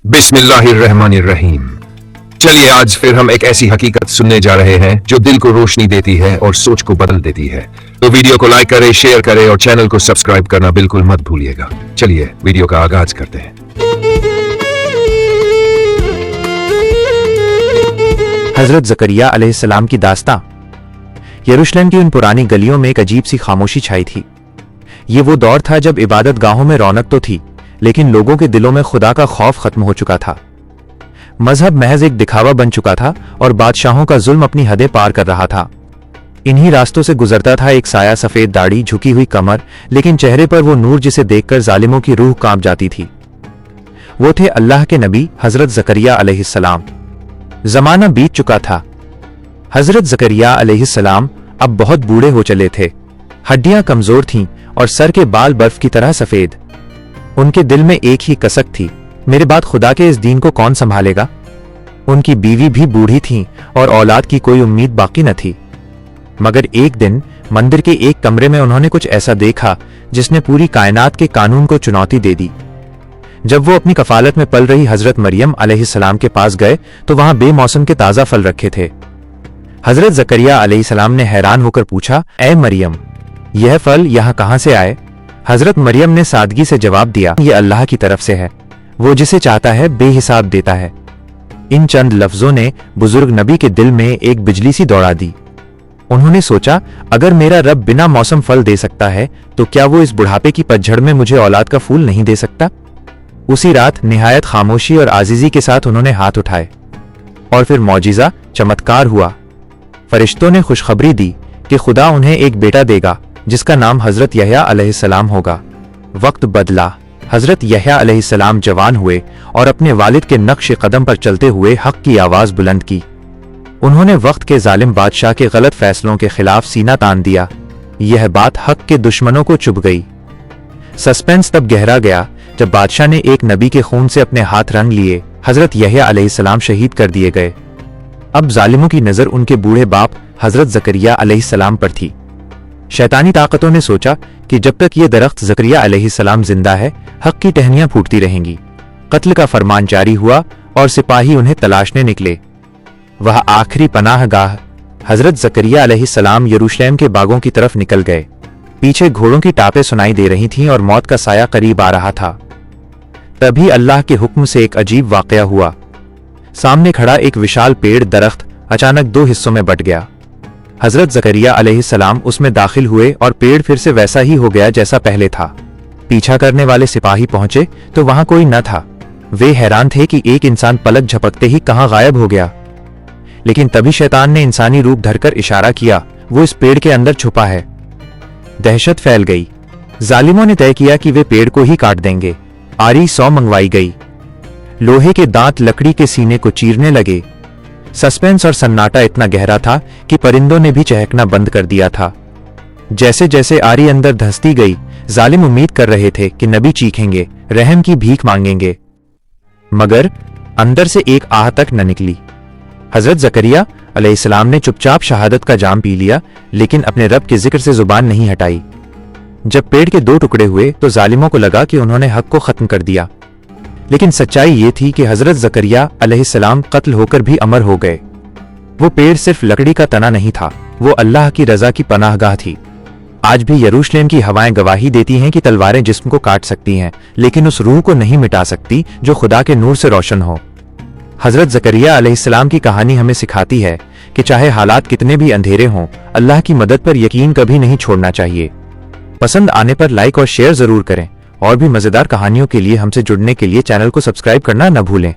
बिस्मिल्लाहिर्रहमानिर्रहीम। चलिए आज फिर हम एक ऐसी हकीकत सुनने जा रहे हैं जो दिल को रोशनी देती है और सोच को बदल देती है। तो वीडियो को लाइक करें, शेयर करें और चैनल को सब्सक्राइब करना बिल्कुल मत भूलिएगा। चलिए वीडियो का आगाज करते हैं। हजरत ज़करिया अलैहिस्सलाम की दास्तां। यरूशलेम की उन पुरानी गलियों में एक अजीब सी खामोशी छाई थी। ये वो दौर था जब इबादत गाहों में रौनक तो थी, लेकिन लोगों के दिलों में खुदा का खौफ खत्म हो चुका था। मजहब महज एक दिखावा बन चुका था और बादशाहों का जुल्म अपनी हदें पार कर रहा था। इन्हीं रास्तों से गुजरता था एक साया, सफेद दाढ़ी, झुकी हुई कमर, लेकिन चेहरे पर वो नूर जिसे देखकर जालिमों की रूह कांप जाती थी। वो थे अल्लाह के नबी हजरत ज़करिया अलैहिस्सलाम। जमाना बीत चुका था। हजरत ज़करिया अलैहिस्सलाम अब बहुत बूढ़े हो चले थे। हड्डियां कमजोर थीं और सर के बाल बर्फ की तरह सफेद। उनके दिल में एक ही कसक थी, मेरे बाद खुदा के इस दीन को कौन संभालेगा। उनकी बीवी भी बूढ़ी थी और औलाद की कोई उम्मीद बाकी न थी। मगर एक दिन मंदिर के एक कमरे में उन्होंने कुछ ऐसा देखा जिसने पूरी कायनात के कानून को चुनौती दे दी। जब वो अपनी कफालत में पल रही हजरत मरियम अलैहिस्सलाम के पास गए तो वहां बेमौसम के ताजा फल रखे थे। हजरत ज़करिया अलैहिस्सलाम ने हैरान होकर पूछा, ए मरियम, यह फल यहाँ कहां से आए? हजरत मरियम ने सादगी से जवाब दिया, ये अल्लाह की तरफ से है, वो जिसे चाहता है बेहिसाब देता है। इन चंद लफ्जों ने बुजुर्ग नबी के दिल में एक बिजली सी दौड़ा दी। उन्होंने सोचा, अगर मेरा रब बिना मौसम फल दे सकता है तो क्या वो इस बुढ़ापे की पतझड़ में मुझे औलाद का फूल नहीं दे सकता? उसी रात निहायत खामोशी और आजीजी के साथ उन्होंने हाथ उठाए और फिर मौजिजा, चमत्कार हुआ। फरिश्तों ने खुशखबरी दी कि खुदा उन्हें एक बेटा देगा जिसका नाम हजरत यहया अलैहिस्सलाम होगा। वक्त बदला। हजरत यहया अलैहिस्सलाम जवान हुए और अपने वालिद के नक्श कदम पर चलते हुए हक की आवाज बुलंद की। उन्होंने वक्त के जालिम बादशाह के गलत फैसलों के खिलाफ सीना तान दिया। यह बात हक के दुश्मनों को चुभ गई। सस्पेंस तब गहरा गया जब बादशाह ने एक नबी के खून से अपने हाथ रंग लिए। हजरत यहया अलैहिस्सलाम शहीद कर दिए गए। अब जालिमों की नजर उनके बूढ़े बाप हजरत ज़करिया अलैहिस्सलाम पर थी। शैतानी ताकतों ने सोचा कि जब तक ये दरख्त ज़करिया अलैहिस्सलाम जिंदा है, हक की टहनियां फूटती रहेंगी। कत्ल का फरमान जारी हुआ और सिपाही उन्हें तलाशने निकले। वह आखिरी पनाहगाह हजरत ज़करिया अलैहिस्सलाम यरूशलेम के बागों की तरफ निकल गए। पीछे घोड़ों की टापें सुनाई दे रही थीं और मौत का साया करीब आ रहा था। तभी अल्लाह के हुक्म से एक अजीब वाकया हुआ। सामने खड़ा एक विशाल पेड़ दरख्त अचानक दो हिस्सों में बट गया। हजरत ज़करिया अलैहिस्सलाम उसमें दाखिल हुए और पेड़ फिर से वैसा ही हो गया जैसा पहले था। पीछा करने वाले सिपाही पहुंचे तो वहां कोई न था। वे हैरान थे कि एक इंसान पलक झपकते ही कहां गायब हो गया। लेकिन तभी शैतान ने इंसानी रूप धरकर इशारा किया, वो इस पेड़ के अंदर छुपा है। दहशत फैल गई। जालिमों ने तय किया कि वे पेड़ को ही काट देंगे। आरी सौ मंगवाई गई। लोहे के दांत लकड़ी के सीने को चीरने लगे। सस्पेंस और सन्नाटा इतना गहरा था कि परिंदों ने भी चहकना बंद कर दिया था। जैसे जैसे आरी अंदर धंसती गई, जालिम उम्मीद कर रहे थे कि नबी चीखेंगे, रहम की भीख मांगेंगे, मगर अंदर से एक आह तक न निकली। हजरत ज़करिया अलैहिस्सलाम ने चुपचाप शहादत का जाम पी लिया, लेकिन अपने रब के जिक्र से जुबान नहीं हटाई। जब पेड़ के दो टुकड़े हुए तो जालिमों को लगा कि उन्होंने हक को खत्म कर दिया, लेकिन सच्चाई ये थी कि हजरत ज़करिया अलैहिस्सलाम कत्ल होकर भी अमर हो गए। वो पेड़ सिर्फ लकड़ी का तना नहीं था, वो अल्लाह की रजा की पनाहगाह थी। आज भी यरूशलेम की हवाएं गवाही देती हैं कि तलवारें जिस्म को काट सकती हैं, लेकिन उस रूह को नहीं मिटा सकती जो खुदा के नूर से रोशन हो। हजरत ज़करिया अलैहिस्सलाम की कहानी हमें सिखाती है कि चाहे हालात कितने भी अंधेरे हों, अल्लाह की मदद पर यकीन कभी नहीं छोड़ना चाहिए। पसंद आने पर लाइक और शेयर जरूर करें। और भी मजेदार कहानियों के लिए हमसे जुड़ने के लिए चैनल को सब्सक्राइब करना न भूलें।